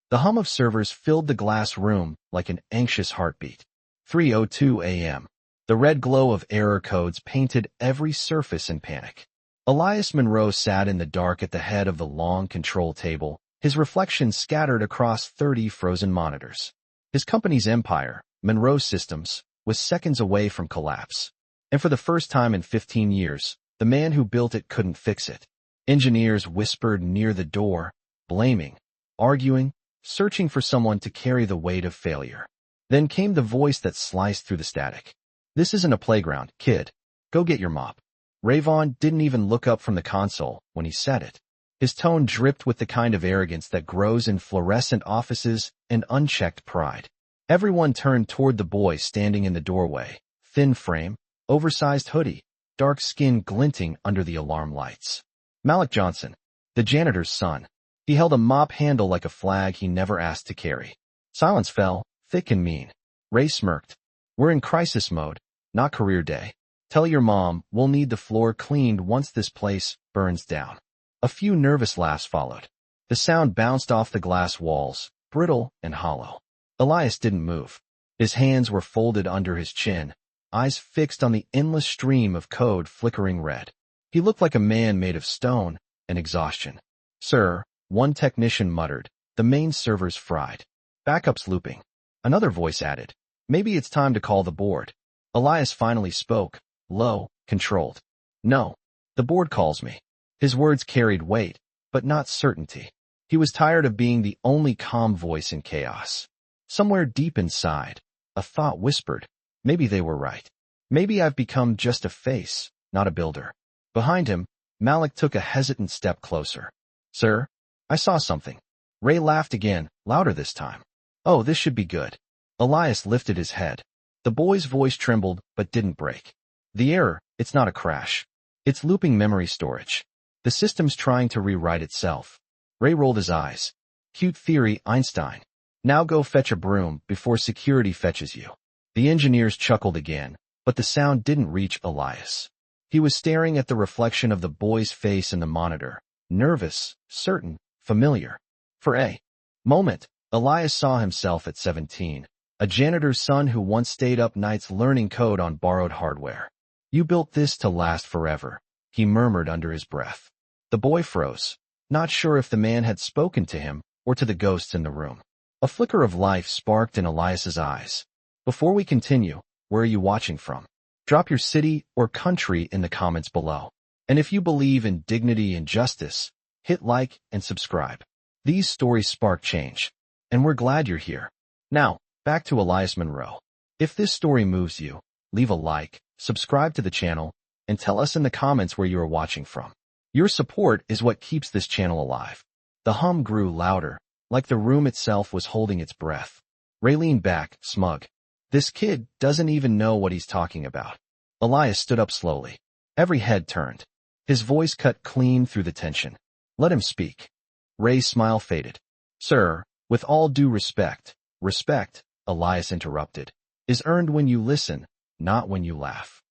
The hum of servers filled the glass room like an anxious heartbeat. 3:02 a.m. The red glow of error codes painted every surface in panic. Elias Monroe sat in the dark at the head of the long control table, his reflection scattered across 30 frozen monitors. His company's empire, Monroe Systems, was seconds away from collapse. And for the first time in 15 years, the man who built it couldn't fix it. Engineers whispered near the door, blaming, arguing, searching for someone to carry the weight of failure. Then came the voice that sliced through the static. "This isn't a playground, kid. Go get your mop." Rayvon didn't even look up from the console when he said it. His tone dripped with the kind of arrogance that grows in fluorescent offices and unchecked pride. Everyone turned toward the boy standing in the doorway, thin frame, oversized hoodie, dark skin glinting under the alarm lights. Malik Johnson, the janitor's son. He held a mop handle like a flag he never asked to carry. Silence fell, thick and mean. Ray smirked. "We're in crisis mode, not career day. Tell your mom we'll need the floor cleaned once this place burns down." A few nervous laughs followed. The sound bounced off the glass walls, brittle and hollow. Elias didn't move. His hands were folded under his chin, eyes fixed on the endless stream of code flickering red. He looked like a man made of stone and exhaustion. "Sir," one technician muttered, "the main server's fried. Backup's looping." Another voice added, "Maybe it's time to call the board." Elias finally spoke, low, controlled. "No, the board calls me." His words carried weight, but not certainty. He was tired of being the only calm voice in chaos. Somewhere deep inside, a thought whispered, maybe they were right. Maybe I've become just a face, not a builder. Behind him, Malik took a hesitant step closer. "Sir, I saw something." Ray laughed again, louder this time. "Oh, this should be good." Elias lifted his head. The boy's voice trembled but didn't break. "The error, it's not a crash. It's looping memory storage. The system's trying to rewrite itself." Ray rolled his eyes. "Cute theory, Einstein. Now go fetch a broom before security fetches you." The engineers chuckled again, but the sound didn't reach Elias. He was staring at the reflection of the boy's face in the monitor, nervous, certain, familiar. For a moment, Elias saw himself at 17, a janitor's son who once stayed up nights learning code on borrowed hardware. "You built this to last forever," he murmured under his breath. The boy froze, not sure if the man had spoken to him or to the ghosts in the room. A flicker of life sparked in Elias's eyes. "Before we continue, where are you watching from? Drop your city or country in the comments below. And if you believe in dignity and justice, hit like and subscribe. These stories spark change, and we're glad you're here." Now, back to Elias Monroe. If this story moves you, leave a like, subscribe to the channel, and tell us in the comments where you are watching from. Your support is what keeps this channel alive. The hum grew louder, like the room itself was holding its breath. Ray leaned back, smug. This kid doesn't even know what he's talking about. Elias stood up slowly. Every head turned. His voice cut clean through the tension. "Let him speak." Ray's smile faded. "Sir, with all due respect," "Respect," Elias interrupted, "is earned when you listen, not when you laugh."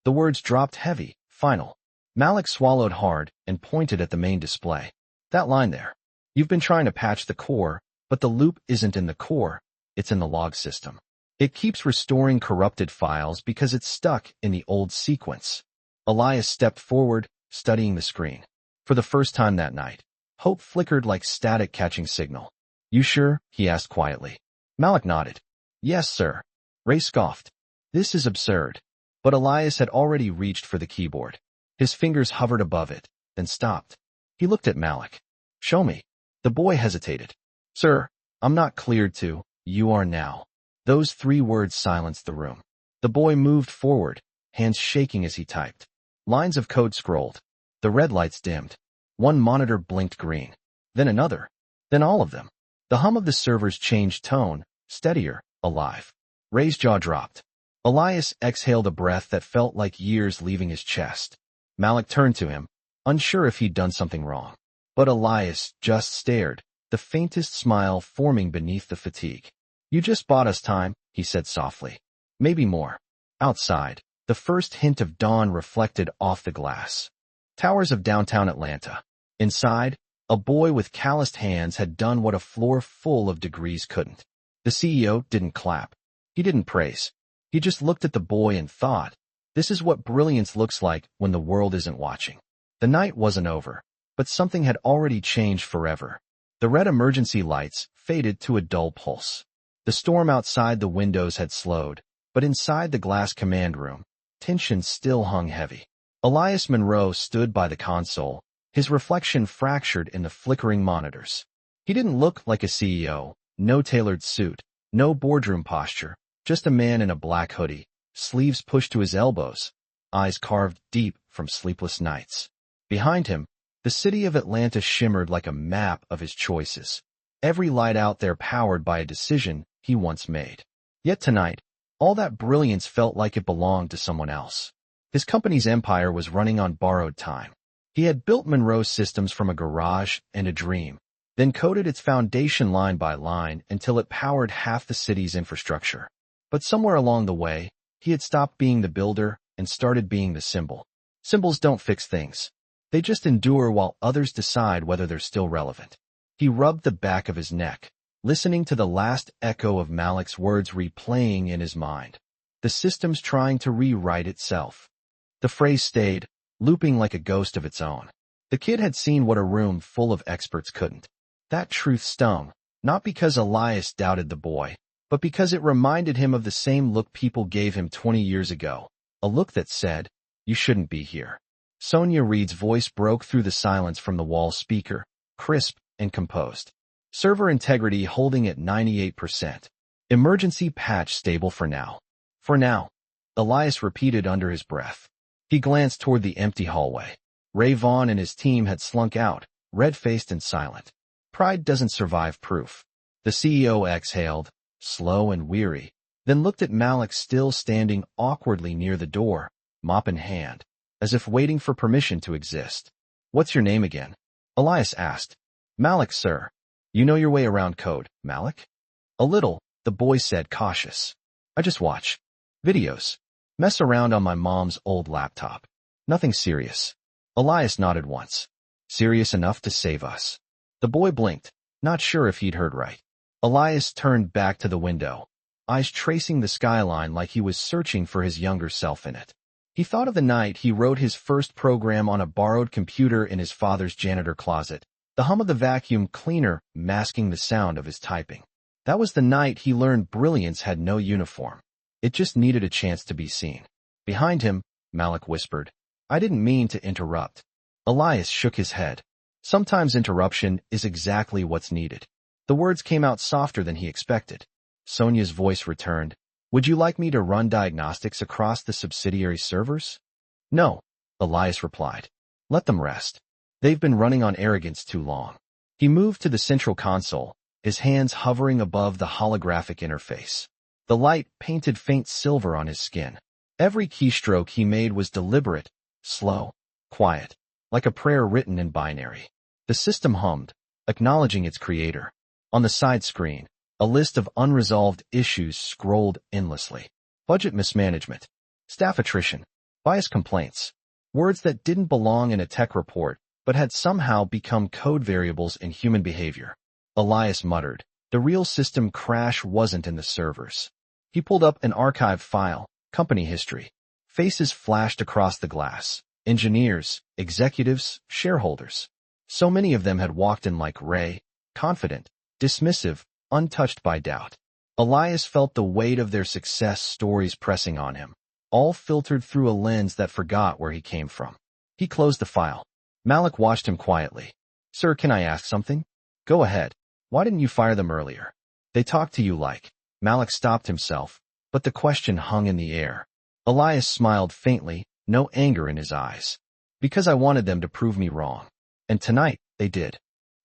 The words dropped heavy, final. Malik swallowed hard and pointed at the main display. "That line there. You've been trying to patch the core, but the loop isn't in the core, it's in the log system. It keeps restoring corrupted files because it's stuck in the old sequence." Elias stepped forward, studying the screen. For the first time that night, hope flickered like static catching signal. "You sure?" he asked quietly. Malik nodded. "Yes, sir." Ray scoffed. "This is absurd." But Elias had already reached for the keyboard. His fingers hovered above it, then stopped. He looked at Malik. "Show me." The boy hesitated. "Sir, I'm not cleared to. You are now." Those 3 words silenced the room. The boy moved forward, hands shaking as he typed. Lines of code scrolled. The red lights dimmed. One monitor blinked green. Then another. Then all of them. The hum of the servers changed tone, steadier, alive. Ray's jaw dropped. Elias exhaled a breath that felt like years leaving his chest. Malik turned to him, unsure if he'd done something wrong. But Elias just stared, the faintest smile forming beneath the fatigue. "You just bought us time," he said softly. "Maybe more." Outside, the first hint of dawn reflected off the glass. Towers of downtown Atlanta. Inside, A boy with calloused hands had done what a floor full of degrees couldn't. The CEO didn't clap. He didn't praise. He just looked at the boy and thought, this is what brilliance looks like when the world isn't watching. The night wasn't over, but something had already changed forever. The red emergency lights faded to a dull pulse. The storm outside the windows had slowed, but inside the glass command room, tension still hung heavy. Elias Monroe stood by the console, his reflection fractured in the flickering monitors. He didn't look like a CEO, no tailored suit, no boardroom posture, just a man in a black hoodie, sleeves pushed to his elbows, eyes carved deep from sleepless nights. Behind him, the city of Atlanta shimmered like a map of his choices, every light out there powered by a decision he once made. Yet tonight, all that brilliance felt like it belonged to someone else. His company's empire was running on borrowed time. He had built Monroe Systems from a garage and a dream, then coded its foundation line by line until it powered half the city's infrastructure. But somewhere along the way, he had stopped being the builder and started being the symbol. Symbols don't fix things. They just endure while others decide whether they're still relevant. He rubbed the back of his neck, listening to the last echo of Malik's words replaying in his mind. The system's trying to rewrite itself. The phrase stayed, looping like a ghost of its own. The kid had seen what a room full of experts couldn't. That truth stung, not because Elias doubted the boy, but because it reminded him of the same look people gave him 20 years ago, a look that said, you shouldn't be here. Sonia Reed's voice broke through the silence from the wall speaker, crisp and composed. Server integrity holding at 98%. Emergency patch stable for now. For now, Elias repeated under his breath. He glanced toward the empty hallway. Ray Vaughn and his team had slunk out, red-faced and silent. Pride doesn't survive proof. The CEO exhaled, slow and weary, then looked at Malik still standing awkwardly near the door, mop in hand, as if waiting for permission to exist. What's your name again? Elias asked. Malik, sir. You know your way around code, Malik? A little, the boy said, cautious. I just watch videos. Mess around on my mom's old laptop. Nothing serious. Elias nodded once. Serious enough to save us. The boy blinked, not sure if he'd heard right. Elias turned back to the window, eyes tracing the skyline like he was searching for his younger self in it. He thought of the night he wrote his first program on a borrowed computer in his father's janitor closet, the hum of the vacuum cleaner masking the sound of his typing. That was the night he learned brilliance had no uniform. It just needed a chance to be seen. Behind him, Malik whispered, I didn't mean to interrupt. Elias shook his head. Sometimes interruption is exactly what's needed. The words came out softer than he expected. Sonia's voice returned. Would you like me to run diagnostics across the subsidiary servers? No, Elias replied. Let them rest. They've been running on arrogance too long. He moved to the central console, his hands hovering above the holographic interface. The light painted faint silver on his skin. Every keystroke he made was deliberate, slow, quiet, like a prayer written in binary. The system hummed, acknowledging its creator. On the side screen, a list of unresolved issues scrolled endlessly. Budget mismanagement, staff attrition, bias complaints, words that didn't belong in a tech report but had somehow become code variables in human behavior. Elias muttered, the real system crash wasn't in the servers. He pulled up an archived file, company history. Faces flashed across the glass. Engineers, executives, shareholders. So many of them had walked in like Ray, confident, dismissive, untouched by doubt. Elias felt the weight of their success stories pressing on him, all filtered through a lens that forgot where he came from. He closed the file. Malik watched him quietly. Sir, can I ask something? Go ahead. Why didn't you fire them earlier? They talked to you like. Malik stopped himself, but the question hung in the air. Elias smiled faintly, no anger in his eyes. Because I wanted them to prove me wrong. And tonight, they did.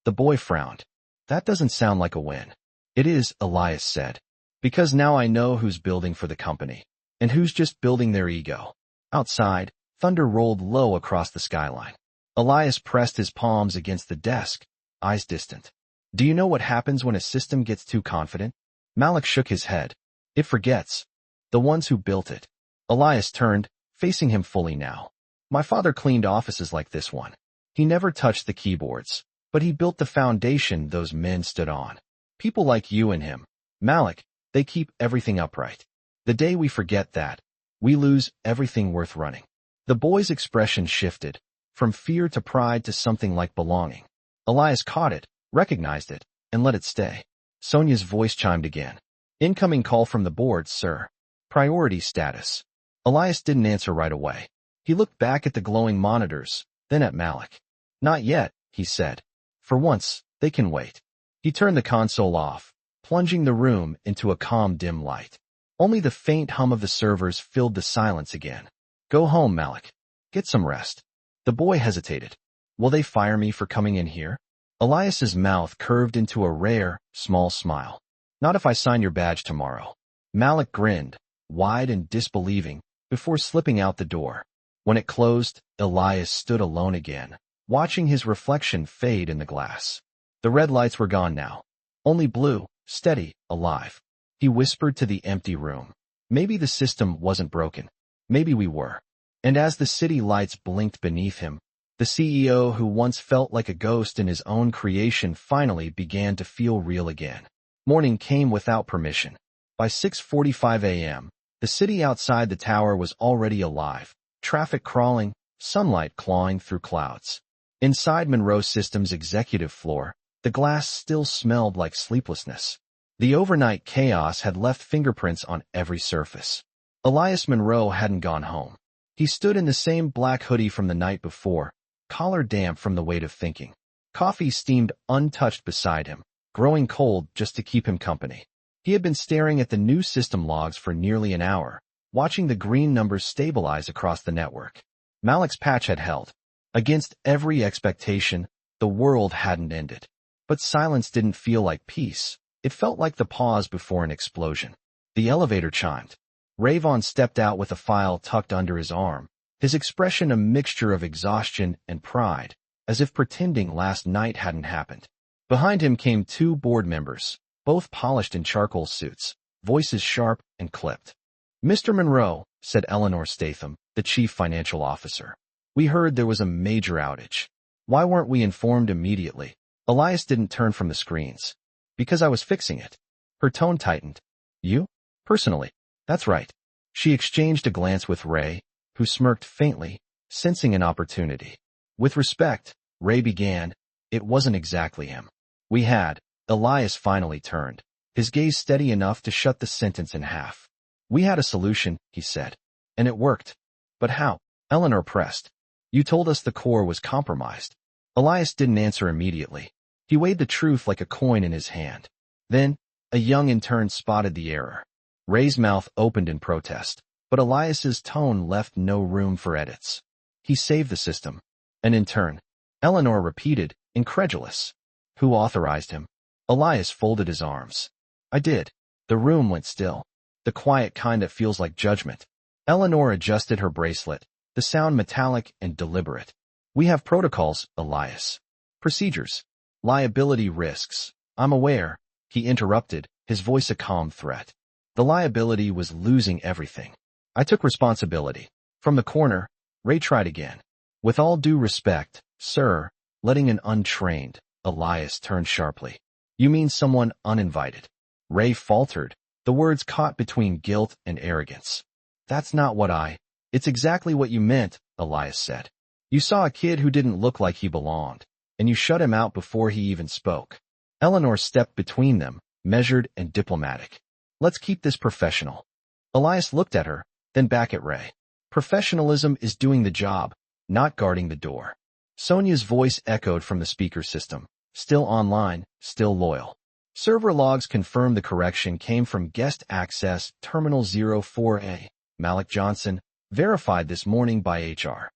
The boy frowned. That doesn't sound like a win. It is, Elias said. Because now I know who's building for the company, and who's just building their ego. Outside, thunder rolled low across the skyline. Elias pressed his palms against the desk, eyes distant. Do you know what happens when a system gets too confident? Malik shook his head. It forgets. The ones who built it. Elias turned, facing him fully now. My father cleaned offices like this one. He never touched the keyboards. but he built the foundation those men stood on. People like you and him, Malik, they keep everything upright. The day we forget that, we lose everything worth running. The boy's expression shifted, from fear to pride to something like belonging. Elias caught it, recognized it, and let it stay. Sonia's voice chimed again. Incoming call from the board, sir. Priority status. Elias didn't answer right away. He looked back at the glowing monitors, then at Malik. Not yet, he said. For once, they can wait. He turned the console off, plunging the room into a calm dim light. Only the faint hum of the servers filled the silence again. Go home, Malik. Get some rest. The boy hesitated. Will they fire me for coming in here? Elias's mouth curved into a rare, small smile. Not if I sign your badge tomorrow. Malik grinned, wide and disbelieving, before slipping out the door. When it closed, Elias stood alone again, watching his reflection fade in the glass. The red lights were gone now. Only blue, steady, alive. He whispered to the empty room. Maybe the system wasn't broken. Maybe we were. And as the city lights blinked beneath him, the CEO who once felt like a ghost in his own creation finally began to feel real again. Morning came without permission. By 6:45 a.m., the city outside the tower was already alive, traffic crawling, sunlight clawing through clouds. Inside Monroe Systems' executive floor, the glass still smelled like sleeplessness. The overnight chaos had left fingerprints on every surface. Elias Monroe hadn't gone home. He stood in the same black hoodie from the night before, collar damp from the weight of thinking. Coffee steamed untouched beside him, growing cold just to keep him company. He had been staring at the new system logs for nearly an hour, watching the green numbers stabilize across the network. Malik's patch had held. Against every expectation, the world hadn't ended. But silence didn't feel like peace. It felt like the pause before an explosion. The elevator chimed. Ravon stepped out with a file tucked under his arm, his expression a mixture of exhaustion and pride, as if pretending last night hadn't happened. Behind him came two board members, both polished in charcoal suits, voices sharp and clipped. Mr. Monroe, said Eleanor Statham, the chief financial officer. We heard there was a major outage. Why weren't we informed immediately? Elias didn't turn from the screens. Because I was fixing it. Her tone tightened. You? Personally. That's right. She exchanged a glance with Ray, who smirked faintly, sensing an opportunity. With respect, Ray began. It wasn't exactly him. We had. Elias finally turned, his gaze steady enough to shut the sentence in half. We had a solution, he said. And it worked. But how? Eleanor pressed. You told us the core was compromised. Elias didn't answer immediately. He weighed the truth like a coin in his hand. Then, a young intern spotted the error. Ray's mouth opened in protest, but Elias's tone left no room for edits. He saved the system. An intern. Eleanor repeated, incredulous. Who authorized him? Elias folded his arms. I did. The room went still. The quiet kind that feels like judgment. Eleanor adjusted her bracelet, the sound metallic and deliberate. We have protocols, Elias. Procedures. Liability risks. I'm aware, he interrupted, his voice a calm threat. The liability was losing everything. I took responsibility. From the corner, Ray tried again. With all due respect, sir, letting an untrained, Elias turned sharply. You mean someone uninvited? Ray faltered, the words caught between guilt and arrogance. That's not what It's exactly what you meant, Elias said. You saw a kid who didn't look like he belonged, and you shut him out before he even spoke. Eleanor stepped between them, measured and diplomatic. Let's keep this professional. Elias looked at her, then back at Ray. Professionalism is doing the job, not guarding the door. Sonia's voice echoed from the speaker system. Still online, still loyal. Server logs confirmed the correction came from guest access terminal 04A. Malik Johnson, verified this morning by HR.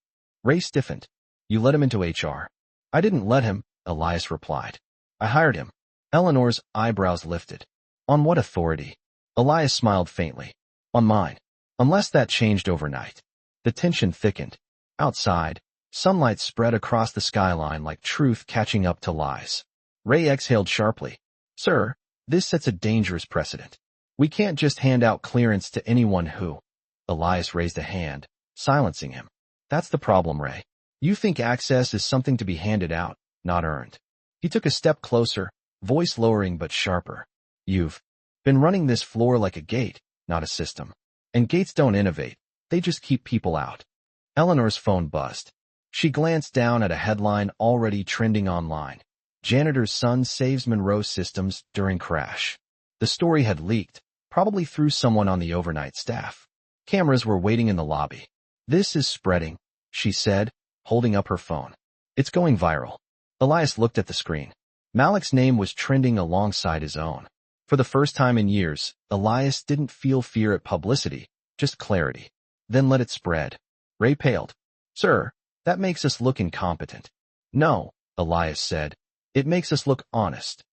Ray stiffened. You let him into HR. I didn't let him, Elias replied. I hired him. Eleanor's eyebrows lifted. On what authority? Elias smiled faintly. On mine. Unless that changed overnight. The tension thickened. Outside, sunlight spread across the skyline like truth catching up to lies. Ray exhaled sharply. Sir, this sets a dangerous precedent. We can't just hand out clearance to anyone who... Elias raised a hand, silencing him. That's the problem, Ray. You think access is something to be handed out, not earned. He took a step closer, voice lowering but sharper. You've been running this floor like a gate, not a system. And gates don't innovate. They just keep people out. Eleanor's phone buzzed. She glanced down at a headline already trending online. Janitor's son saves Monroe Systems during crash. The story had leaked, probably through someone on the overnight staff. Cameras were waiting in the lobby. This is spreading, she said, holding up her phone. It's going viral. Elias looked at the screen. Malik's name was trending alongside his own. For the first time in years, Elias didn't feel fear at publicity, just clarity. Then let it spread. Ray paled. Sir, that makes us look incompetent. No, Elias said. It makes us look honest.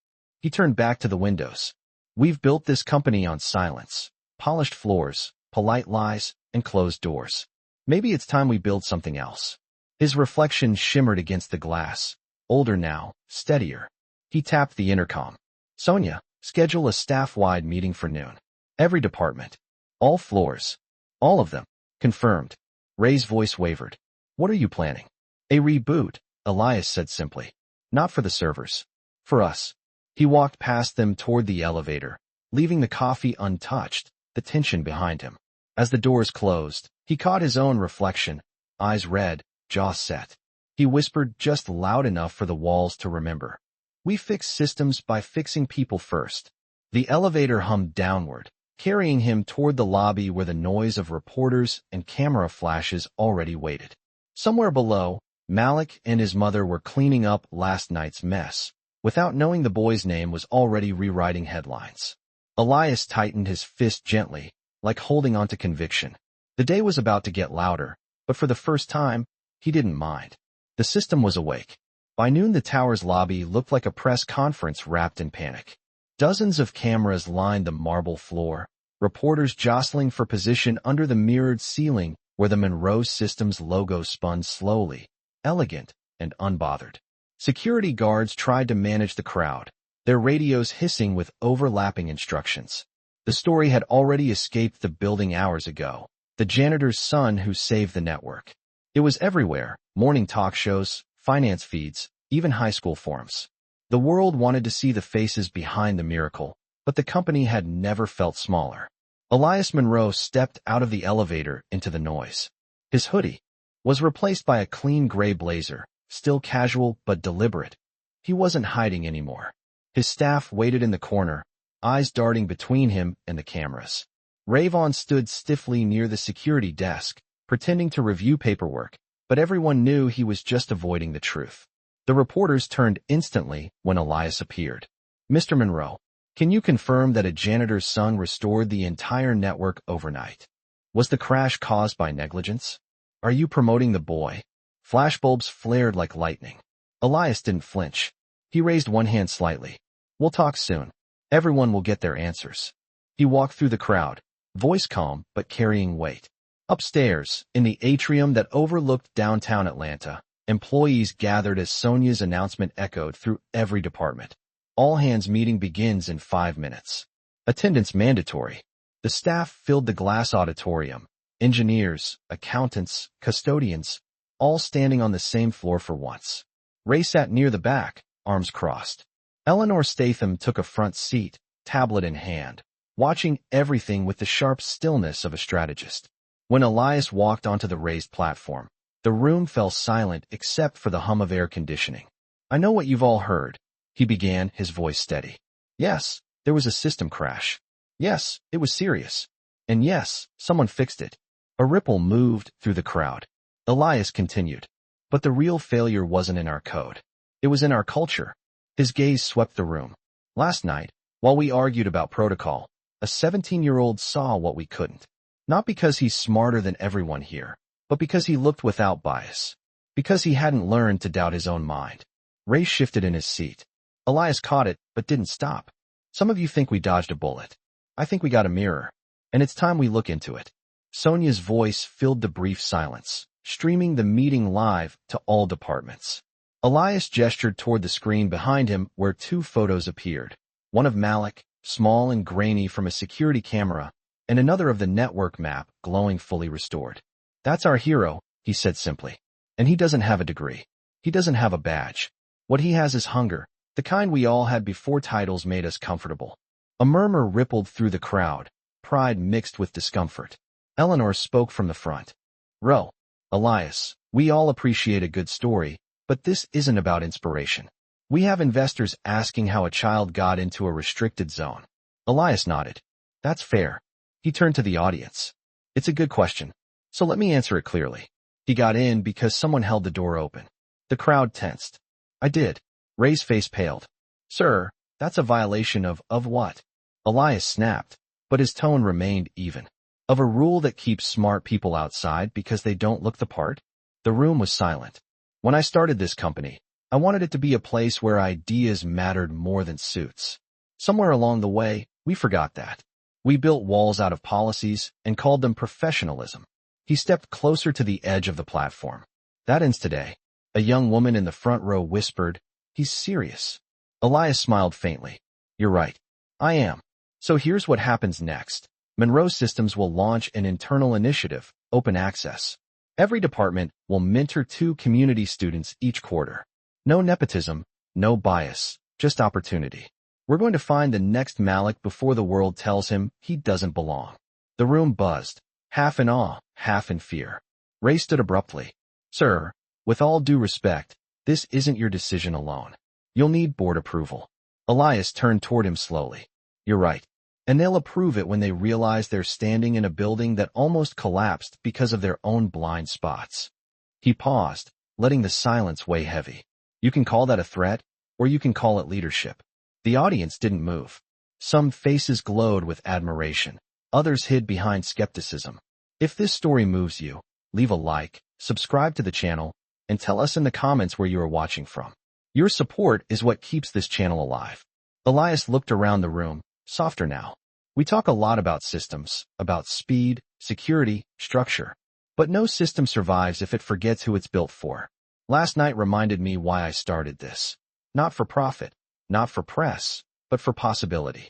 He turned back to the windows. We've built this company on silence, polished floors, polite lies, and closed doors. Maybe it's time we build something else. His reflection shimmered against the glass. Older now, steadier. He tapped the intercom. Sonia, schedule a staff-wide meeting for noon. Every department. All floors. All of them. Confirmed. Ray's voice wavered. What are you planning? A reboot, Elias said simply. Not for the servers. For us. He walked past them toward the elevator, leaving the coffee untouched, the tension behind him. As the doors closed, he caught his own reflection, eyes red, jaw set. He whispered just loud enough for the walls to remember. We fix systems by fixing people first. The elevator hummed downward, carrying him toward the lobby where the noise of reporters and camera flashes already waited. Somewhere below, Malik and his mother were cleaning up last night's mess. Without knowing the boy's name was already rewriting headlines. Elias tightened his fist gently, like holding onto conviction. The day was about to get louder, but for the first time, he didn't mind. The system was awake. By noon the tower's lobby looked like a press conference wrapped in panic. Dozens of cameras lined the marble floor, reporters jostling for position under the mirrored ceiling where the Monroe Systems logo spun slowly, elegant and unbothered. Security guards tried to manage the crowd, their radios hissing with overlapping instructions. The story had already escaped the building hours ago, the janitor's son who saved the network. It was everywhere, morning talk shows, finance feeds, even high school forums. The world wanted to see the faces behind the miracle, but the company had never felt smaller. Elias Monroe stepped out of the elevator into the noise. His hoodie was replaced by a clean gray blazer, still casual but deliberate. He wasn't hiding anymore. His staff waited in the corner, eyes darting between him and the cameras. Rayvon stood stiffly near the security desk, pretending to review paperwork, but everyone knew he was just avoiding the truth. The reporters turned instantly when Elias appeared. Mr. Monroe, can you confirm that a janitor's son restored the entire network overnight? Was the crash caused by negligence? Are you promoting the boy? Flashbulbs flared like lightning. Elias didn't flinch. He raised one hand slightly. We'll talk soon. Everyone will get their answers. He walked through the crowd, voice calm but carrying weight. Upstairs, in the atrium that overlooked downtown Atlanta, employees gathered as Sonia's announcement echoed through every department. All hands meeting begins in 5 minutes. Attendance mandatory. The staff filled the glass auditorium. Engineers, accountants, custodians, all standing on the same floor for once. Ray sat near the back, arms crossed. Eleanor Statham took a front seat, tablet in hand, watching everything with the sharp stillness of a strategist. When Elias walked onto the raised platform, the room fell silent except for the hum of air conditioning. I know what you've all heard, he began, his voice steady. Yes, there was a system crash. Yes, it was serious. And yes, someone fixed it. A ripple moved through the crowd. Elias continued. But the real failure wasn't in our code. It was in our culture. His gaze swept the room. Last night, while we argued about protocol, a 17-year-old saw what we couldn't. Not because he's smarter than everyone here, but because he looked without bias. Because he hadn't learned to doubt his own mind. Ray shifted in his seat. Elias caught it, but didn't stop. Some of you think we dodged a bullet. I think we got a mirror. And it's time we look into it. Sonia's voice filled the brief silence, streaming the meeting live to all departments. Elias gestured toward the screen behind him where 2 photos appeared. One of Malik, small and grainy from a security camera, and another of the network map glowing fully restored. That's our hero, he said simply. And he doesn't have a degree. He doesn't have a badge. What he has is hunger, The kind we all had before titles made us comfortable. A murmur rippled through the crowd, pride mixed with discomfort. Eleanor spoke from the front. Ro, Elias, we all appreciate a good story, but this isn't about inspiration. We have investors asking how a child got into a restricted zone. Elias nodded. That's fair. He turned to the audience. It's a good question, so let me answer it clearly. He got in because someone held the door open. The crowd tensed. I did. Ray's face paled. Sir, that's a violation of what? Elias snapped, but his tone remained even. Of a rule that keeps smart people outside because they don't look the part? The room was silent. When I started this company, I wanted it to be a place where ideas mattered more than suits. Somewhere along the way, we forgot that. We built walls out of policies and called them professionalism. He stepped closer to the edge of the platform. That ends today. A young woman in the front row whispered, He's serious. Elias smiled faintly. You're right. I am. So here's what happens next. Monroe Systems will launch an internal initiative, open access. Every department will mentor 2 community students each quarter. No nepotism, no bias, just opportunity. We're going to find the next Malik before the world tells him he doesn't belong. The room buzzed, half in awe, half in fear. Ray stood abruptly. Sir, with all due respect, this isn't your decision alone. You'll need board approval. Elias turned toward him slowly. You're right. And they'll approve it when they realize they're standing in a building that almost collapsed because of their own blind spots. He paused, letting the silence weigh heavy. You can call that a threat, or you can call it leadership. The audience didn't move. Some faces glowed with admiration. Others hid behind skepticism. If this story moves you, leave a like, subscribe to the channel, and tell us in the comments where you are watching from. Your support is what keeps this channel alive. Elias looked around the room, softer now. We talk a lot about systems, about speed, security, structure. But no system survives if it forgets who it's built for. Last night reminded me why I started this. Not for profit, not for press, but for possibility.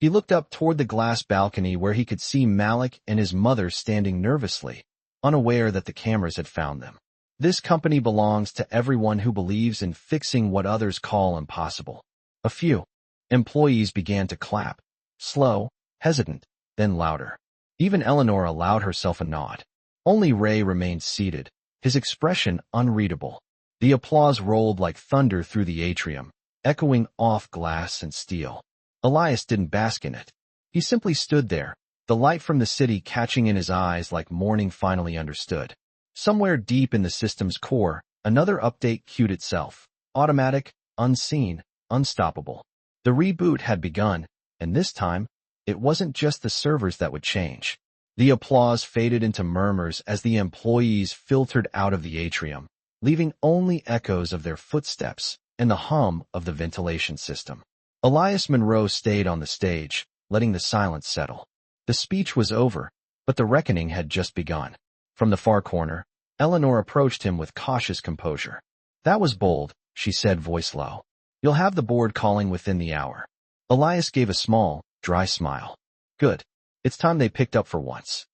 He looked up toward the glass balcony where he could see Malik and his mother standing nervously, unaware that the cameras had found them. This company belongs to everyone who believes in fixing what others call impossible. A few. Employees began to clap. Slow, hesitant, then louder. Even Eleanor allowed herself a nod. Only Ray remained seated, his expression unreadable. The applause rolled like thunder through the atrium, echoing off glass and steel. Elias didn't bask in it. He simply stood there, the light from the city catching in his eyes like morning finally understood. Somewhere deep in the system's core, another update cued itself. Automatic, unseen, unstoppable. The reboot had begun, and this time, it wasn't just the servers that would change. The applause faded into murmurs as the employees filtered out of the atrium, leaving only echoes of their footsteps and the hum of the ventilation system. Elias Monroe stayed on the stage, letting the silence settle. The speech was over, but the reckoning had just begun. From the far corner, Eleanor approached him with cautious composure. That was bold, she said, voice low. You'll have the board calling within the hour. Elias gave a small, dry smile. Good. It's time they picked up for once.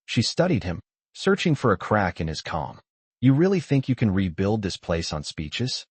She studied him, searching for a crack in his calm. You really think you can rebuild this place on speeches?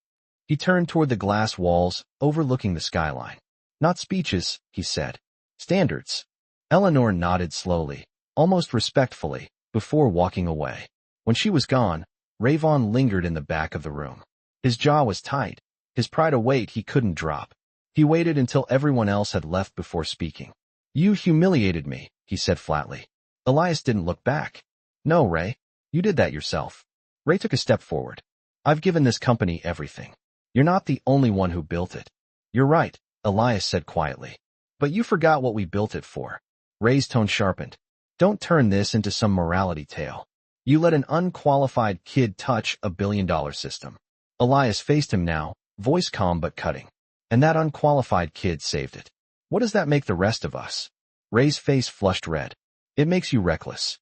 He turned toward the glass walls, overlooking the skyline. Not speeches, he said. Standards. Eleanor nodded slowly, almost respectfully, before walking away. When she was gone, Rayvon lingered in the back of the room. His jaw was tight, his pride a weight he couldn't drop. He waited until everyone else had left before speaking. You humiliated me, he said flatly. Elias didn't look back. No, Ray. You did that yourself. Ray took a step forward. I've given this company everything. You're not the only one who built it. You're right, Elias said quietly. But you forgot what we built it for. Ray's tone sharpened. Don't turn this into some morality tale. You let an unqualified kid touch a billion-dollar system. Elias faced him now, voice calm but cutting. And that unqualified kid saved it. What does that make the rest of us? Ray's face flushed red. It makes you reckless.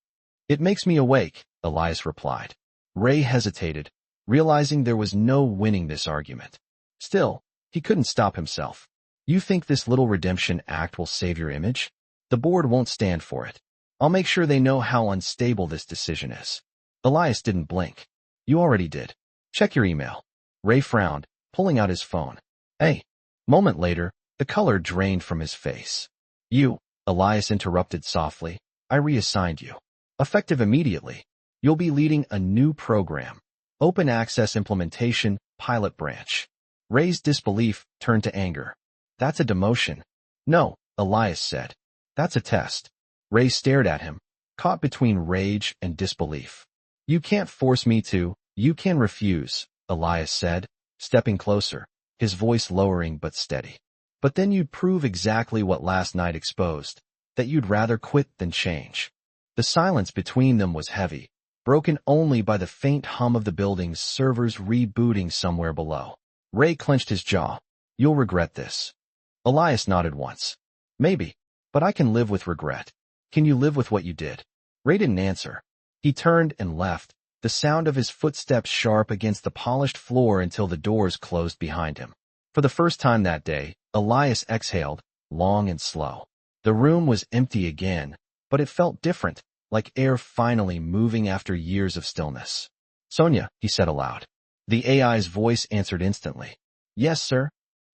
It makes me awake, Elias replied. Ray hesitated, realizing there was no winning this argument. Still, he couldn't stop himself. You think this little redemption act will save your image? The board won't stand for it. I'll make sure they know how unstable this decision is. Elias didn't blink. You already did. Check your email. Ray frowned, pulling out his phone. Hey, Moment later, the color drained from his face. You, Elias interrupted softly, I reassigned you. Effective immediately. You'll be leading a new program. Open Access Implementation, Pilot Branch. Ray's disbelief turned to anger. That's a demotion. No, Elias said. That's a test. Ray stared at him, caught between rage and disbelief. You can't force me to, you can refuse, Elias said, stepping closer, his voice lowering but steady. But then you'd prove exactly what last night exposed, that you'd rather quit than change. The silence between them was heavy, broken only by the faint hum of the building's servers rebooting somewhere below. Ray clenched his jaw. You'll regret this. Elias nodded once. Maybe, but I can live with regret. Can you live with what you did? Ray didn't answer. He turned and left, the sound of his footsteps sharp against the polished floor until the doors closed behind him. For the first time that day, Elias exhaled, long and slow. The room was empty again, but it felt different, like air finally moving after years of stillness. Sonia, he said aloud. The AI's voice answered instantly. Yes, sir.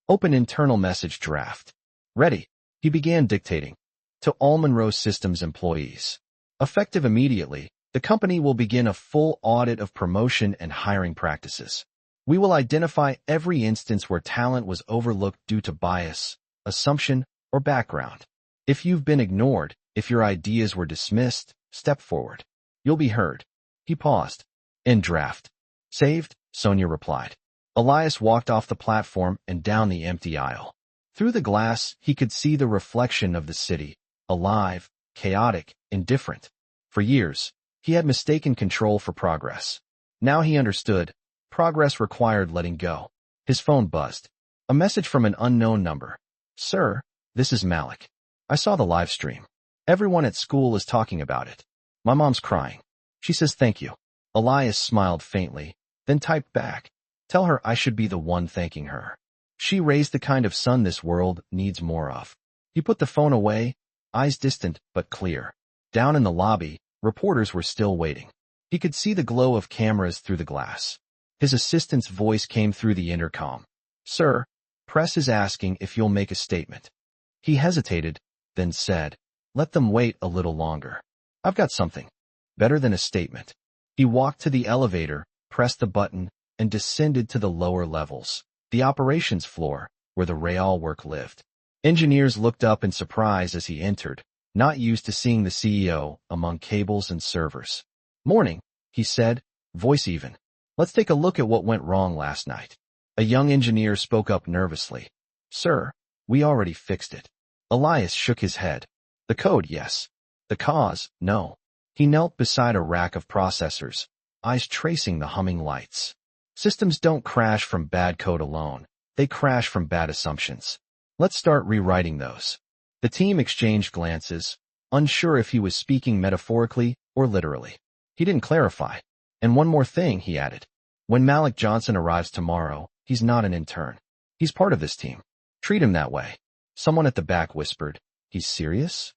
Open internal message draft. Ready. He began dictating. To all Monroe Systems employees. Effective immediately, the company will begin a full audit of promotion and hiring practices. We will identify every instance where talent was overlooked due to bias, assumption, or background. If you've been ignored, if your ideas were dismissed, step forward. You'll be heard. He paused. End draft. Saved, Sonia replied. Elias walked off the platform and down the empty aisle. Through the glass, he could see the reflection of the city, alive, chaotic, indifferent. For years, he had mistaken control for progress. Now he understood. Progress required letting go. His phone buzzed. A message from an unknown number. Sir, this is Malik. I saw the live stream. Everyone at school is talking about it. My mom's crying. She says thank you. Elias smiled faintly, then typed back. Tell her I should be the one thanking her. She raised the kind of son this world needs more of. He put the phone away, eyes distant but clear. Down in the lobby, reporters were still waiting. He could see the glow of cameras through the glass. His assistant's voice came through the intercom. Sir, press is asking if you'll make a statement. He hesitated, then said, let them wait a little longer. I've got something. Better than a statement. He walked to the elevator, pressed the button, and descended to the lower levels, the operations floor, where the Real work lived. Engineers looked up in surprise as he entered, not used to seeing the CEO among cables and servers. Morning, he said, voice even. Let's take a look at what went wrong last night. A young engineer spoke up nervously. Sir, we already fixed it. Elias shook his head. The code, yes. The cause, no. He knelt beside a rack of processors, eyes tracing the humming lights. Systems don't crash from bad code alone. They crash from bad assumptions. Let's start rewriting those. The team exchanged glances, unsure if he was speaking metaphorically or literally. He didn't clarify. And one more thing, he added. When Malik Johnson arrives tomorrow, he's not an intern. He's part of this team. Treat him that way. Someone at the back whispered, he's serious?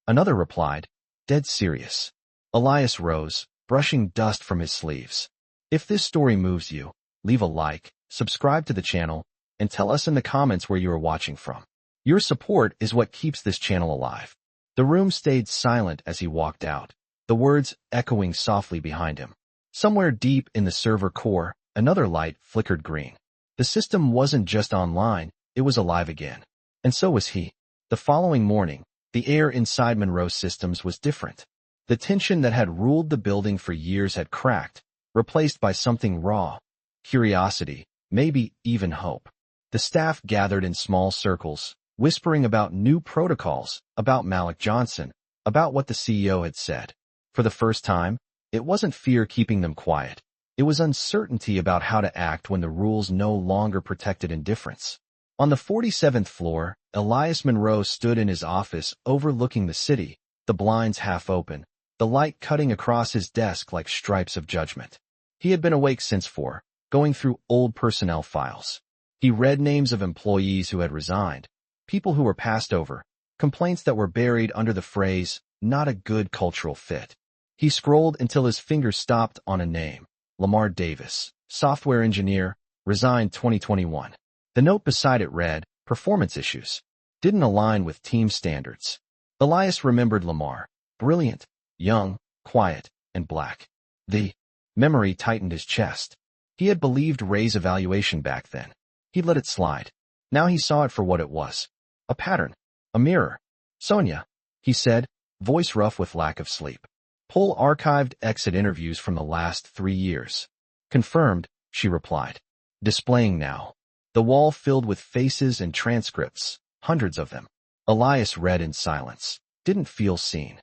Another replied, dead serious. Elias rose, brushing dust from his sleeves. If this story moves you, leave a like, subscribe to the channel, and tell us in the comments where you are watching from. Your support is what keeps this channel alive. The room stayed silent as he walked out, the words echoing softly behind him. Somewhere deep in the server core, another light flickered green. The system wasn't just online, it was alive again. And so was he. The following morning, the air inside Monroe Systems was different. The tension that had ruled the building for years had cracked, replaced by something raw. Curiosity, maybe even hope. The staff gathered in small circles, whispering about new protocols, about Malik Johnson, about what the CEO had said. For the first time, it wasn't fear keeping them quiet. It was uncertainty about how to act when the rules no longer protected indifference. On the 47th floor, Elias Monroe stood in his office overlooking the city, the blinds half open, the light cutting across his desk like stripes of judgment. He had been awake since 4, going through old personnel files. He read names of employees who had resigned, people who were passed over, complaints that were buried under the phrase, not a good cultural fit. He scrolled until his fingers stopped on a name, Lamar Davis, software engineer, resigned 2021. The note beside it read, performance issues. Didn't align with team standards. Elias remembered Lamar. Brilliant, young, quiet, and black. The memory tightened his chest. He had believed Ray's evaluation back then. He'd let it slide. Now he saw it for what it was. A pattern. A mirror. Sonia, he said, voice rough with lack of sleep. Pull archived exit interviews from the last 3 years. Confirmed, she replied. Displaying now. The wall filled with faces and transcripts, hundreds of them. Elias read in silence. Didn't feel seen.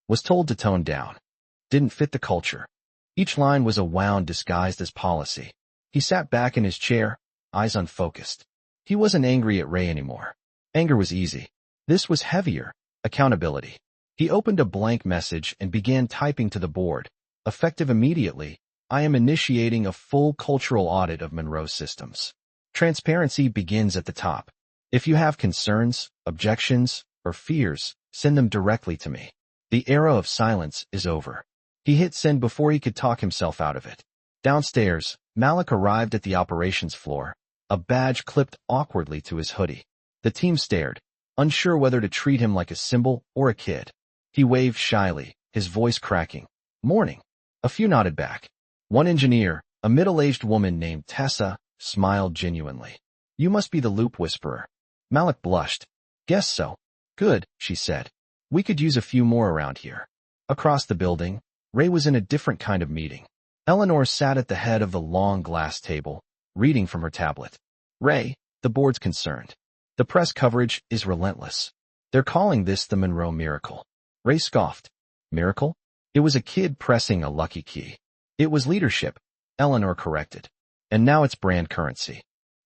Was told to tone down. Didn't fit the culture. Each line was a wound disguised as policy. He sat back in his chair, eyes unfocused. He wasn't angry at Ray anymore. Anger was easy. This was heavier. Accountability. He opened a blank message and began typing to the board. Effective immediately, I am initiating a full cultural audit of Monroe Systems. Transparency begins at the top. If you have concerns, objections, or fears, send them directly to me. The era of silence is over. He hit send before he could talk himself out of it. Downstairs, Malik arrived at the operations floor, a badge clipped awkwardly to his hoodie. The team stared, unsure whether to treat him like a symbol or a kid. He waved shyly, his voice cracking. Morning. A few nodded back. One engineer, a middle-aged woman named Tessa, smiled genuinely. You must be the loop whisperer. Malik blushed. Guess so. Good, she said. We could use a few more around here. Across the building, Ray was in a different kind of meeting. Eleanor sat at the head of the long glass table, reading from her tablet. Ray, the board's concerned. The press coverage is relentless. They're calling this the Monroe Miracle. Ray scoffed. Miracle? It was a kid pressing a lucky key. It was leadership, Eleanor corrected. And now it's brand currency.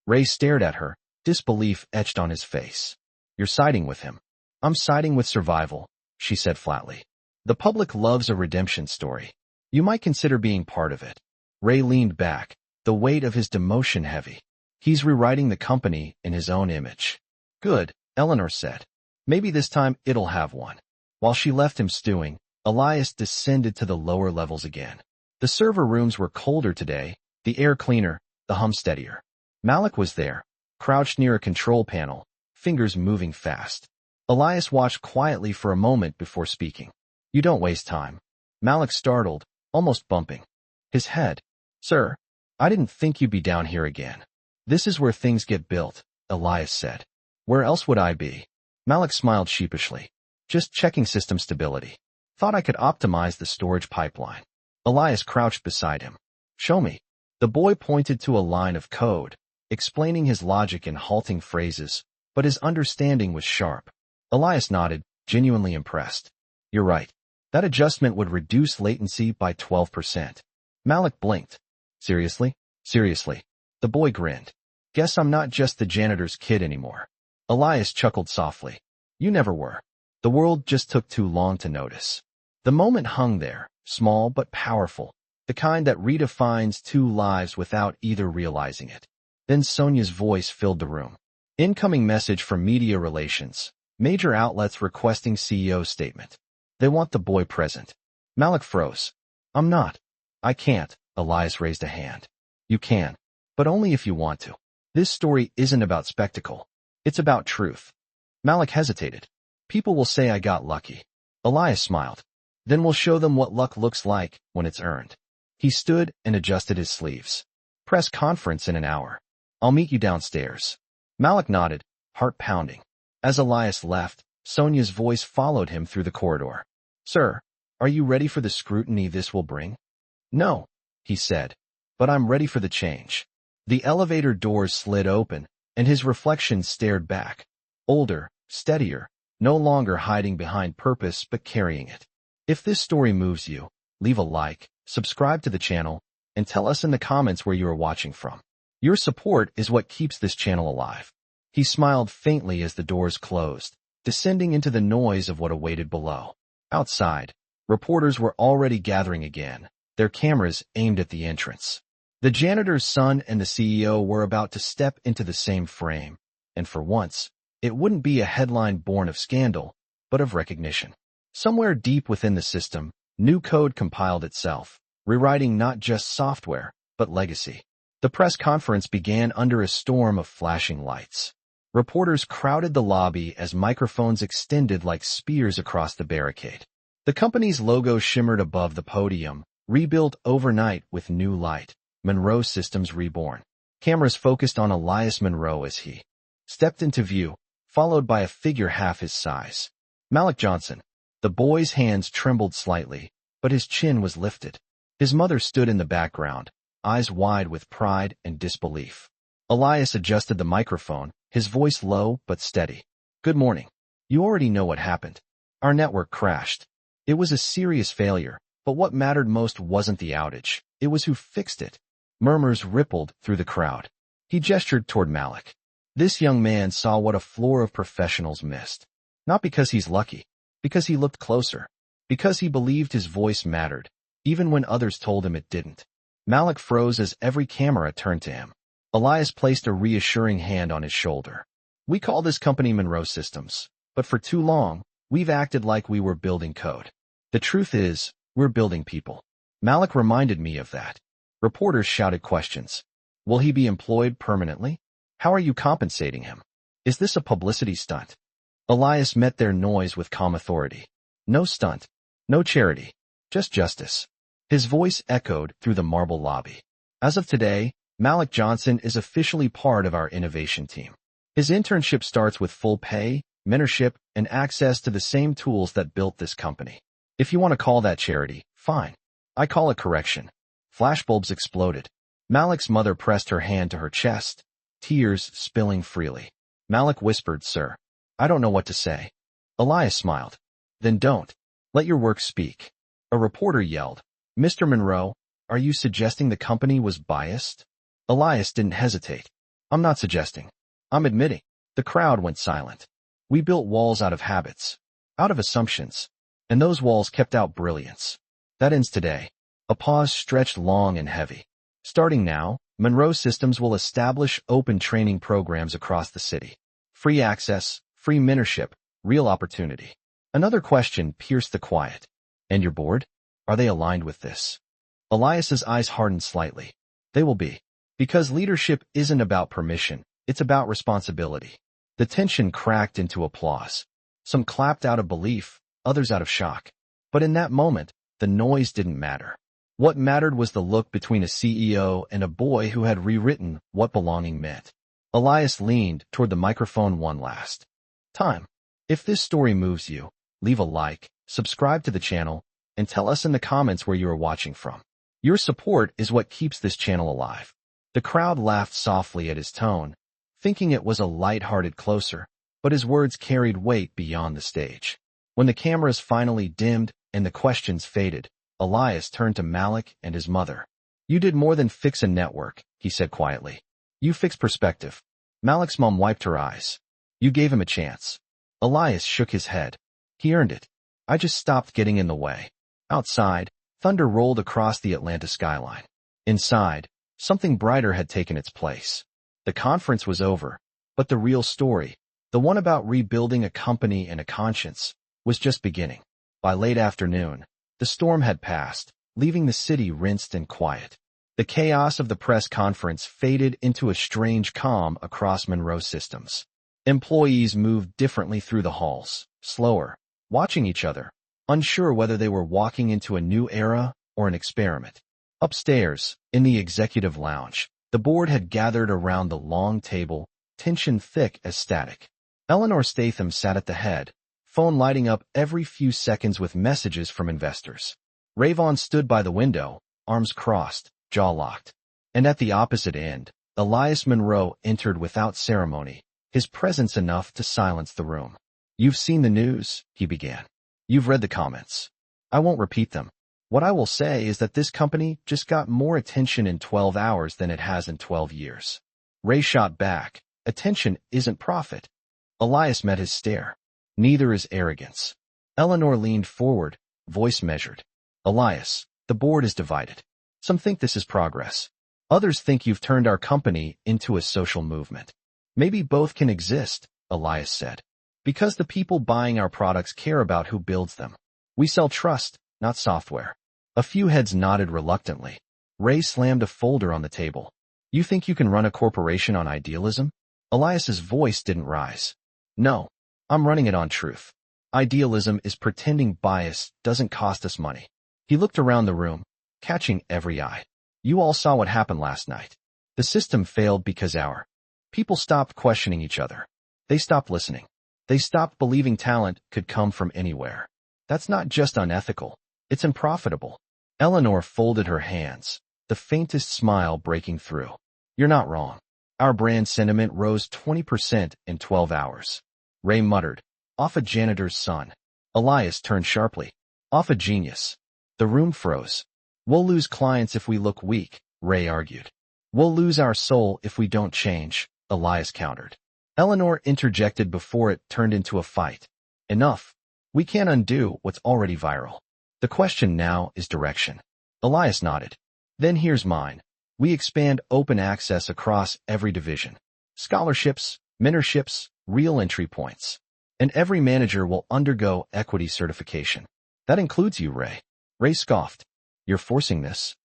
Ray stared at her, disbelief etched on his face. You're siding with him. I'm siding with survival, she said flatly. The public loves a redemption story. You might consider being part of it. Ray leaned back, the weight of his demotion heavy. He's rewriting the company in his own image. Good, Eleanor said. Maybe this time it'll have one. While she left him stewing, Elias descended to the lower levels again. The server rooms were colder today, the air cleaner, the hum steadier. Malik was there, crouched near a control panel, fingers moving fast. Elias watched quietly for a moment before speaking. You don't waste time. Malik startled, almost bumping his head. Sir, I didn't think you'd be down here again. This is where things get built, Elias said. Where else would I be? Malik smiled sheepishly. Just checking system stability. Thought I could optimize the storage pipeline. Elias crouched beside him. Show me. The boy pointed to a line of code, explaining his logic in halting phrases, but his understanding was sharp. Elias nodded, genuinely impressed. You're right. That adjustment would reduce latency by 12%. Malik blinked. Seriously? Seriously. The boy grinned. Guess I'm not just the janitor's kid anymore. Elias chuckled softly. You never were. The world just took too long to notice. The moment hung there, small but powerful, the kind that redefines 2 lives without either realizing it. Then Sonia's voice filled the room. Incoming message from media relations. Major outlets requesting CEO statement. They want the boy present. Malik froze. I'm not. I can't. Elias raised a hand. You can. But only if you want to. This story isn't about spectacle. It's about truth. Malik hesitated. People will say I got lucky. Elias smiled. Then we'll show them what luck looks like when it's earned. He stood and adjusted his sleeves. Press conference in an hour. I'll meet you downstairs. Malik nodded, heart pounding. As Elias left, Sonia's voice followed him through the corridor. Sir, are you ready for the scrutiny this will bring? No, he said, but I'm ready for the change. The elevator doors slid open, and his reflection stared back. Older, steadier, no longer hiding behind purpose but carrying it. If this story moves you, leave a like, subscribe to the channel, and tell us in the comments where you are watching from. Your support is what keeps this channel alive. He smiled faintly as the doors closed, descending into the noise of what awaited below. Outside, reporters were already gathering again, their cameras aimed at the entrance. The janitor's son and the CEO were about to step into the same frame, and for once, it wouldn't be a headline born of scandal, but of recognition. Somewhere deep within the system, new code compiled itself, rewriting not just software, but legacy. The press conference began under a storm of flashing lights. Reporters crowded the lobby as microphones extended like spears across the barricade. The company's logo shimmered above the podium, rebuilt overnight with new light. Monroe Systems reborn. Cameras focused on Elias Monroe as he stepped into view, followed by a figure half his size. Malik Johnson. The boy's hands trembled slightly, but his chin was lifted. His mother stood in the background, eyes wide with pride and disbelief. Elias adjusted the microphone, his voice low but steady. Good morning. You already know what happened. Our network crashed. It was a serious failure, but what mattered most wasn't the outage. It was who fixed it. Murmurs rippled through the crowd. He gestured toward Malik. This young man saw what a floor of professionals missed. Not because he's lucky, because he looked closer, because he believed his voice mattered, even when others told him it didn't. Malik froze as every camera turned to him. Elias placed a reassuring hand on his shoulder. We call this company Monroe Systems, but for too long, we've acted like we were building code. The truth is, we're building people. Malik reminded me of that. Reporters shouted questions. Will he be employed permanently? How are you compensating him? Is this a publicity stunt? Elias met their noise with calm authority. No stunt. No charity. Just justice. His voice echoed through the marble lobby. As of today, Malik Johnson is officially part of our innovation team. His internship starts with full pay, mentorship, and access to the same tools that built this company. If you want to call that charity, fine. I call it correction. Flashbulbs exploded. Malik's mother pressed her hand to her chest, tears spilling freely. Malik whispered, Sir, I don't know what to say. Elias smiled. Then don't. Let your work speak. A reporter yelled, Mr. Monroe, are you suggesting the company was biased? Elias didn't hesitate. I'm not suggesting. I'm admitting. The crowd went silent. We built walls out of habits, out of assumptions, and those walls kept out brilliance. That ends today. A pause stretched long and heavy. Starting now, Monroe Systems will establish open training programs across the city. Free access, free mentorship, real opportunity. Another question pierced the quiet. And your board? Are they aligned with this? Elias's eyes hardened slightly. They will be. Because leadership isn't about permission, it's about responsibility. The tension cracked into applause. Some clapped out of belief, others out of shock. But in that moment, the noise didn't matter. What mattered was the look between a CEO and a boy who had rewritten what belonging meant. Elias leaned toward the microphone one last time. If this story moves you, leave a like, subscribe to the channel, and tell us in the comments where you are watching from. Your support is what keeps this channel alive. The crowd laughed softly at his tone, thinking it was a light-hearted closer, but his words carried weight beyond the stage. When the cameras finally dimmed and the questions faded, Elias turned to Malik and his mother. You did more than fix a network, he said quietly. You fixed perspective. Malik's mom wiped her eyes. You gave him a chance. Elias shook his head. He earned it. I just stopped getting in the way. Outside, thunder rolled across the Atlanta skyline. Inside, something brighter had taken its place. The conference was over, but the real story, the one about rebuilding a company and a conscience, was just beginning. By late afternoon, the storm had passed, leaving the city rinsed and quiet. The chaos of the press conference faded into a strange calm across Monroe Systems. Employees moved differently through the halls, slower, watching each other, unsure whether they were walking into a new era or an experiment. Upstairs, in the executive lounge, the board had gathered around the long table, tension thick as static. Eleanor Statham sat at the head, phone lighting up every few seconds with messages from investors. Rayvon stood by the window, arms crossed, jaw locked. And at the opposite end, Elias Monroe entered without ceremony, his presence enough to silence the room. You've seen the news, he began. You've read the comments. I won't repeat them. What I will say is that this company just got more attention in 12 hours than it has in 12 years. Ray shot back. Attention isn't profit. Elias met his stare. Neither is arrogance. Eleanor leaned forward, voice measured. Elias, the board is divided. Some think this is progress. Others think you've turned our company into a social movement. Maybe both can exist, Elias said. Because the people buying our products care about who builds them. We sell trust, not software. A few heads nodded reluctantly. Ray slammed a folder on the table. You think you can run a corporation on idealism? Elias's voice didn't rise. No, I'm running it on truth. Idealism is pretending bias doesn't cost us money. He looked around the room, catching every eye. You all saw what happened last night. The system failed because our people stopped questioning each other. They stopped listening. They stopped believing talent could come from anywhere. That's not just unethical. It's unprofitable. Eleanor folded her hands, the faintest smile breaking through. You're not wrong. Our brand sentiment rose 20% in 12 hours. Ray muttered, off a janitor's son. Elias turned sharply. Off a genius. The room froze. We'll lose clients if we look weak, Ray argued. We'll lose our soul if we don't change, Elias countered. Eleanor interjected before it turned into a fight. Enough. We can't undo what's already viral. The question now is direction. Elias nodded. Then here's mine. We expand open access across every division. Scholarships, mentorships, real entry points. And every manager will undergo equity certification. That includes you, Ray. Ray scoffed. You're forcing this.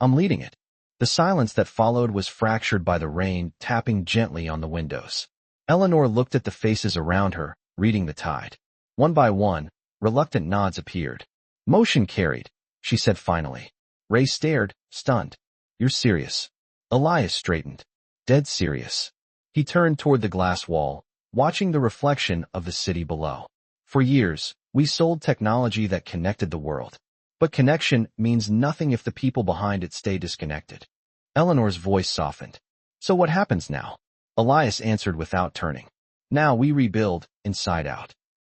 I'm leading it. The silence that followed was fractured by the rain tapping gently on the windows. Eleanor looked at the faces around her, reading the tide. One by one, reluctant nods appeared. Motion carried, she said finally. Ray stared, stunned. You're serious. Elias straightened. Dead serious. He turned toward the glass wall, watching the reflection of the city below. For years, we sold technology that connected the world. But connection means nothing if the people behind it stay disconnected. Eleanor's voice softened. So what happens now? Elias answered without turning. Now we rebuild, inside out.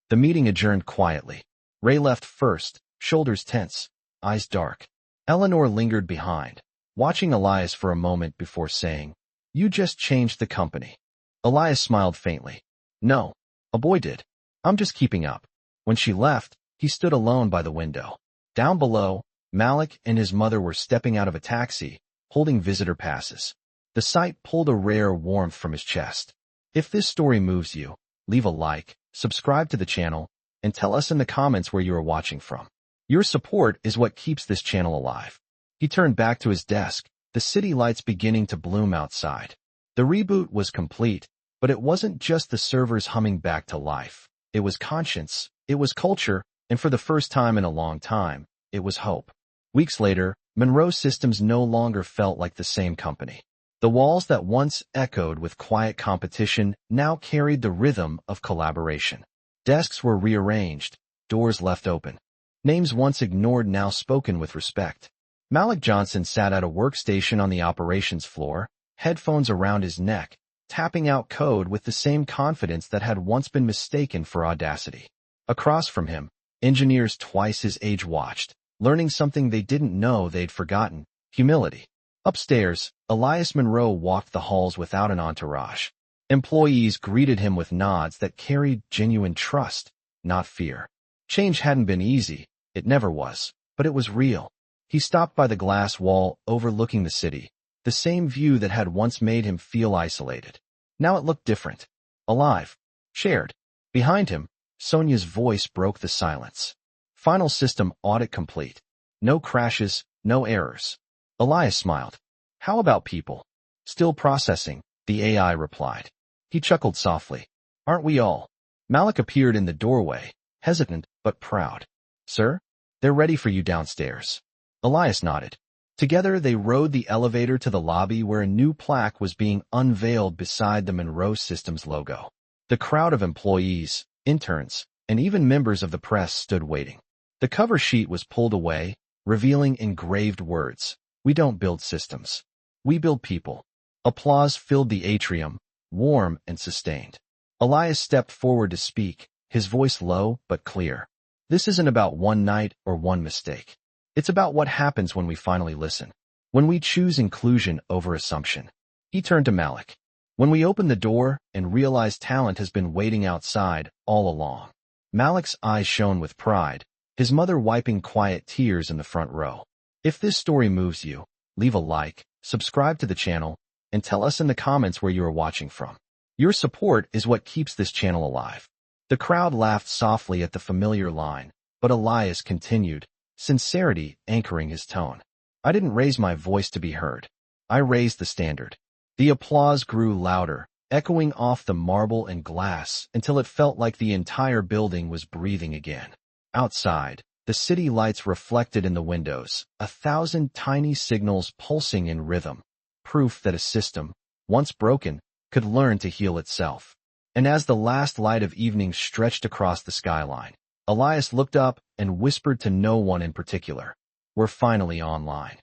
The meeting adjourned quietly. Ray left first, shoulders tense, eyes dark. Eleanor lingered behind, watching Elias for a moment before saying, You just changed the company. Elias smiled faintly. No, a boy did. I'm just keeping up. When she left, he stood alone by the window. Down below, Malik and his mother were stepping out of a taxi, holding visitor passes. The sight pulled a rare warmth from his chest. If this story moves you, leave a like, subscribe to the channel, and tell us in the comments where you are watching from. Your support is what keeps this channel alive. He turned back to his desk, the city lights beginning to bloom outside. The reboot was complete, but it wasn't just the servers humming back to life. It was conscience, it was culture, and for the first time in a long time, it was hope. Weeks later, Monroe Systems no longer felt like the same company. The walls that once echoed with quiet competition now carried the rhythm of collaboration. Desks were rearranged, doors left open. Names once ignored now spoken with respect. Malik Johnson sat at a workstation on the operations floor, headphones around his neck, tapping out code with the same confidence that had once been mistaken for audacity. Across from him, engineers twice his age watched, learning something they didn't know they'd forgotten: humility. Upstairs, Elias Monroe walked the halls without an entourage. Employees greeted him with nods that carried genuine trust, not fear. Change hadn't been easy, it never was, but it was real. He stopped by the glass wall overlooking the city, the same view that had once made him feel isolated. Now it looked different. Alive. Shared. Behind him, Sonia's voice broke the silence. Final system audit complete. No crashes, no errors. Elias smiled. How about people? Still processing, the AI replied. He chuckled softly. Aren't we all? Malik appeared in the doorway, hesitant but proud. Sir? They're ready for you downstairs. Elias nodded. Together they rode the elevator to the lobby where a new plaque was being unveiled beside the Monroe Systems logo. The crowd of employees, interns, and even members of the press stood waiting. The cover sheet was pulled away, revealing engraved words. We don't build systems. We build people. Applause filled the atrium, warm and sustained. Elias stepped forward to speak, his voice low but clear. This isn't about one night or one mistake. It's about what happens when we finally listen. When we choose inclusion over assumption. He turned to Malik. When we open the door and realize talent has been waiting outside all along. Malik's eyes shone with pride, his mother wiping quiet tears in the front row. If this story moves you, leave a like, subscribe to the channel, and tell us in the comments where you are watching from. Your support is what keeps this channel alive. The crowd laughed softly at the familiar line, but Elias continued, sincerity anchoring his tone. I didn't raise my voice to be heard. I raised the standard. The applause grew louder, echoing off the marble and glass until it felt like the entire building was breathing again. Outside, the city lights reflected in the windows, 1,000 tiny signals pulsing in rhythm, proof that a system, once broken, could learn to heal itself. And as the last light of evening stretched across the skyline, Elias looked up and whispered to no one in particular, "We're finally online."